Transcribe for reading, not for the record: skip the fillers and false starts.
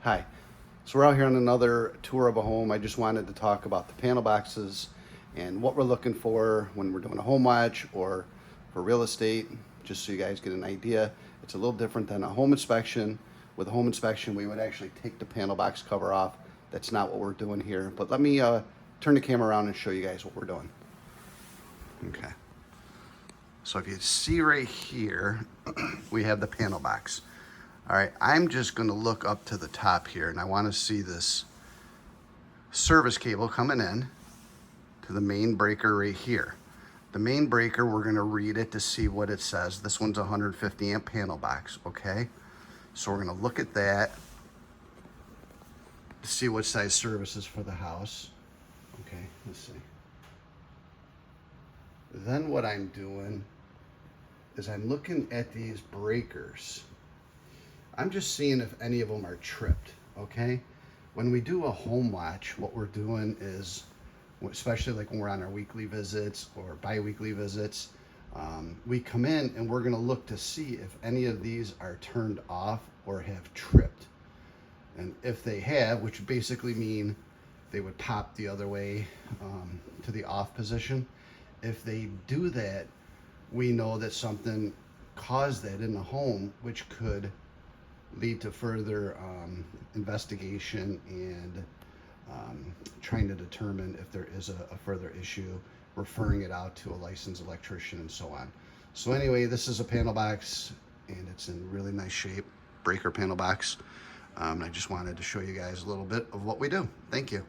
Hi. So we're out here on another tour of a home. I just wanted to talk about the panel boxes and what we're looking for when we're doing a home watch or for real estate, just so you guys get an idea. It's a little different than a home inspection. With a home inspection, we would actually take the panel box cover off. That's not what we're doing here. But let me turn the camera around and show you guys what we're doing. Okay. So if you see right here, we have the panel box. All right, I'm just gonna look up to the top here and I wanna see this service cable coming in to the main breaker right here. The main breaker, we're gonna read it to see what it says. This one's a 150 amp panel box, okay? So we're gonna look at that to see what size service is for the house. Okay, let's see. Then what I'm doing is I'm looking at these breakers. I'm just seeing if any of them are tripped, okay? When we do a home watch, what we're doing is, especially like when we're on our weekly visits or bi-weekly visits, we come in and we're gonna look to see if any of these are turned off or have tripped. And if they have, which would basically mean they would pop the other way to the off position. If they do that, we know that something caused that in the home, which could lead to further investigation and trying to determine if there is a further issue, referring it out to a licensed electrician and so on. So anyway, this is a panel box and it's in really nice shape, breaker panel box. I just wanted to show you guys a little bit of what we do. Thank you.